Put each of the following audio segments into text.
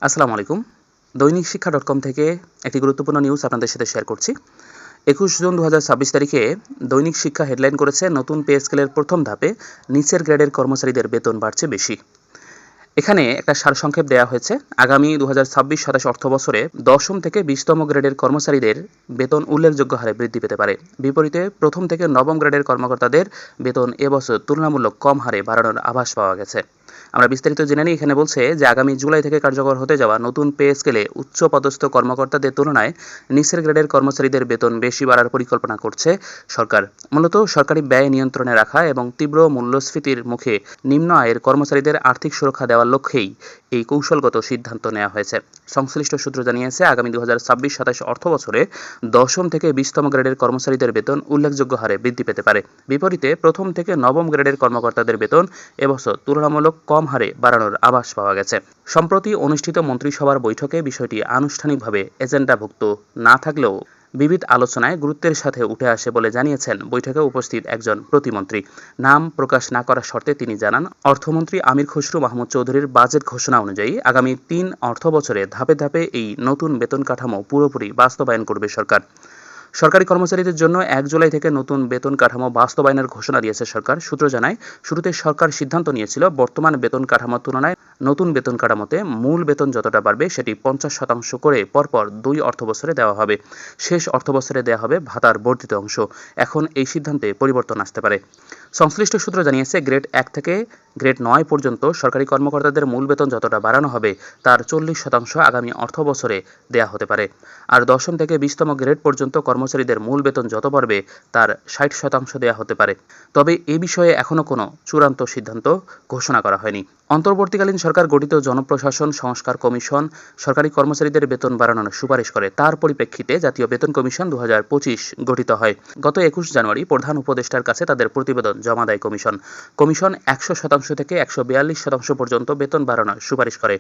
আসসালামু আলাইকুম। দৈনিক শিক্ষা .com থেকে একটি গুরুত্বপূর্ণ নিউজ আপনাদের সাথে শেয়ার করছি। ২১ জুন ২০২৬ তারিখে দৈনিক শিক্ষা হেডলাইন করেছে, নতুন পে স্কেলের প্রথম ধাপে নিচের গ্রেডের কর্মচারীদের বেতন বাড়ছে বেশি। এখানে একটা সারসংক্ষেপ দেওয়া হয়েছে। আগামী ২০২৬-২৭ অর্থবছরে ১০ম থেকে ২০তম গ্রেডের কর্মচারীদের বেতন উল্লেখযোগ্য হারে বৃদ্ধি পেতে পারে। বিপরীতে প্রথম থেকে নবম গ্রেডের কর্মকর্তাদের বেতন এবছর তুলনামূলক কম হারে বাড়ানোর আভাস পাওয়া গেছে। আমরা বিস্তারিত জেনে নিই। এখানে বলছে যে আগামী জুলাই থেকে কার্যকর হতে যাওয়া নতুন পে স্কেলে উচ্চ পদস্থ কর্মকর্তাদের তুলনায় নিচের গ্রেডের কর্মচারীদের বেতন বেশি বাড়ার পরিকল্পনা করছে সরকার। মূলত সরকারি ব্যয় নিয়ন্ত্রণে রাখা এবং তীব্র মূল্যস্ফীতির মুখে নিম্ন আয়ের কর্মচারীদের আর্থিক সুরক্ষা দেওয়ার লক্ষ্যেই এই কৌশলগত সিদ্ধান্ত নেওয়া হয়েছে। সংশ্লিষ্ট সূত্র জানিয়েছে, আগামী ২০২৬-২৭ অর্থবছরে ১০ম থেকে ২০তম গ্রেডের কর্মচারীদের বেতন উল্লেখযোগ্য হারে বৃদ্ধি পেতে পারে। বিপরীতে প্রথম থেকে নবম গ্রেডের কর্মকর্তাদের বেতন এবছর তুলনামূলক কম হারে বাড়ানোর আভাস পাওয়া গেছে। সম্প্রতি অনুষ্ঠিত মন্ত্রিসভার বৈঠকে বিষয়টি আনুষ্ঠানিকভাবে এজেন্ডাভুক্ত না থাকলেও বিবিধ আলোচনায় গুরুত্বের সাথে উঠে আসে বলে জানিয়েছেন বৈঠকে উপস্থিত একজন প্রতিমন্ত্রী। নাম প্রকাশ না করার শর্তে তিনি জানান, অর্থমন্ত্রী আমির খসরু মাহমুদ চৌধুরীর বাজেট ঘোষণা অনুযায়ী আগামী ৩ অর্থবছরে ধাপে ধাপে এই নতুন বেতন কাঠামো পুরোপুরি বাস্তবায়ন করবে সরকার। সরকারি কর্মচারীদের জন্য ১ জুলাই থেকে নতুন বেতন কাঠামো বাস্তবায়নের ঘোষণা দিয়েছে সরকার। সূত্র জানায়, শুরুতে সরকার সিদ্ধান্ত নিয়েছিল বর্তমান বেতন কাঠামোর তুলনায় নতুন বেতন কাঠামোতে মূল বেতন যতটা বাড়বে সেটি ৫০% করে পরপর ২ অর্থবছরে দেওয়া হবে। শেষ অর্থবছরে দেওয়া হবে ভাতার বর্ধিত অংশ। এখন এই সিদ্ধান্তে পরিবর্তন আসতে পারে। সংশ্লিষ্ট সূত্র জানিয়েছে, গ্রেড ১ থেকে গ্রেড ৯ পর্যন্ত সরকারি কর্মকর্তাদের মূল বেতন যতটা বাড়ানো হবে তার ৪০% আগামী অর্থবছরে দেওয়া হতে পারে। আর ১০ম থেকে ২০তম গ্রেড পর্যন্ত কর্মচারীদের মূল বেতন যত বাড়বে তার ৬০% দেওয়া হতে পারে। তবে এ বিষয়ে এখনও কোনো চূড়ান্ত সিদ্ধান্ত ঘোষণা করা হয়নি। অন্তর্বর্তীকালীন সরকার গঠিত জনপ্রশাসন সংস্কার কমিশন সরকারি কর্মচারীদের বেতন বাড়ানোর সুপারিশ করে। তার পরিপ্রেক্ষিতে জাতীয় বেতন কমিশন ২০২৫ গঠিত হয়। গত ২১ জানুয়ারি প্রধান উপদেষ্টার কাছে তাদের প্রতিবেদন জমা দেয় কমিশন। কমিশন ১০০% থেকে ১৪২% পর্যন্ত বেতন বাড়ানোর সুপারিশ করে।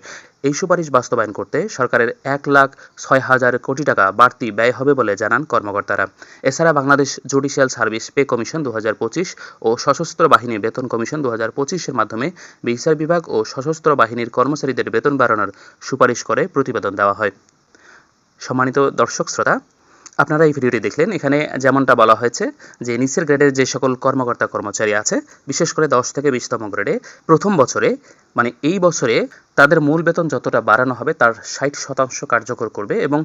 এই সুপারিশ বাস্তবায়ন করতে সরকারের ১,০৬,০০০ কোটি টাকা বাড়তি ব্যয় হবে বলে জানান কর্মকর্তারা। এছাড়া Bangladesh judicial service pay commission ২০২৫ ও সশস্ত্র বাহিনী বেতন কমিশন ২০২৫-এর মাধ্যমে বিচার বিভাগ ও সশস্ত্র বাহিনীর কর্মচারীদের বেতন বাড়ানোর সুপারিশ করে প্রতিবেদন দেওয়া হয়। সম্মানিত দর্শক শ্রোতা, আপনারা এই ভিডিওটি দেখলেন। এখানে যেমনটা বলা হয়েছে যে নিচের গ্রেডের যে সকল কর্মকর্তা কর্মচারী আছে, বিশেষ করে ১০ থেকে ২০তম গ্রেডে প্রথম বছরে মানে এই বছরে তাদের মূল বেতন যতটা বাড়ানো হবে তার ৬০% কার্যকর করবে এবং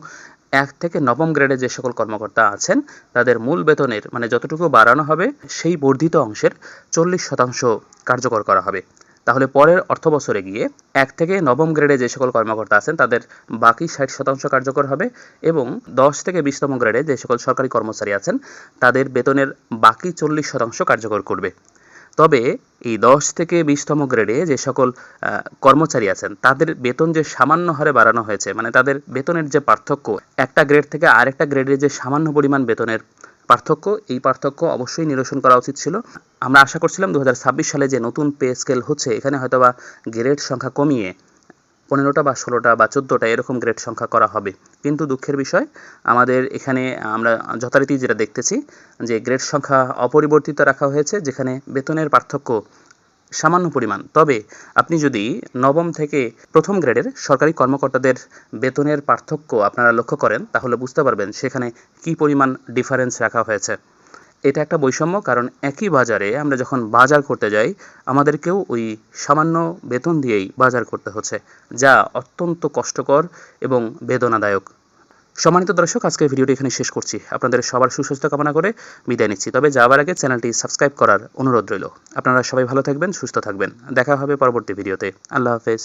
১ থেকে নবম গ্রেডে যে সকল কর্মকর্তা আছেন তাদের মূল বেতনের মানে যতটুকু বাড়ানো হবে সেই বর্ধিত অংশের ৪০% কার্যকর করা হবে। তাহলে পরের অর্থবছরে গিয়ে ১ থেকে নবম গ্রেডে যে সকল কর্মকর্তা আছেন তাদের বাকি ৬০% কার্যকর হবে এবং ১০ থেকে ২০তম গ্রেডে যে সকল সরকারি কর্মচারী আছেন তাদের বেতনের বাকি ৪০% কার্যকর করবে। তবে এই ১০ থেকে ২০তম গ্রেডে যে সকল কর্মচারী আছেন তাদের বেতন যে সামান্য হারে বাড়ানো হয়েছে, মানে তাদের বেতনের যে পার্থক্য, একটা গ্রেড থেকে আরেকটা গ্রেডে যে সামান্য পরিমাণ বেতনের পার্থক্য, এই পার্থক্য অবশ্যই নিরসন করা উচিত ছিল। আমরা আশা করছিলাম ২০২৬ সালে যে নতুন পে স্কেল হচ্ছে এখানে হয়তোবা গ্রেড সংখ্যা কমিয়ে ১৫টা বা ১৬টা বা ১৪টা এরকম গ্রেড সংখ্যা করা হবে। কিন্তু দুঃখের বিষয়, আমাদের এখানে আমরা যথারীতি যেটা দেখতেছি যে গ্রেড সংখ্যা অপরিবর্তিত রাখা হয়েছে, যেখানে বেতনের পার্থক্য সামান্য পরিমাণ। তবে আপনি যদি নবম থেকে প্রথম গ্রেডের সরকারি কর্মকর্তাদের বেতনের পার্থক্য আপনারা লক্ষ্য করেন তাহলে বুঝতে পারবেন সেখানে কী পরিমাণ ডিফারেন্স রাখা হয়েছে। এটা একটা বৈষম্য, কারণ একই বাজারে আমরা যখন বাজার করতে যাই আমাদেরকেও ওই সামান্য বেতন দিয়েই বাজার করতে হচ্ছে, যা অত্যন্ত কষ্টকর এবং বেদনাদায়ক। সম্মানিত দর্শক, আজকের ভিডিওটি এখানে শেষ করছি। আপনাদের সবার সুস্বাস্থ্য কামনা করে বিদায় নিচ্ছি। তবে যাওয়ার আগে চ্যানেলটি সাবস্ক্রাইব করার অনুরোধ রইল। আপনারা সবাই ভালো থাকবেন, সুস্থ থাকবেন। দেখা হবে পরবর্তী ভিডিওতে। আল্লাহ হাফেজ।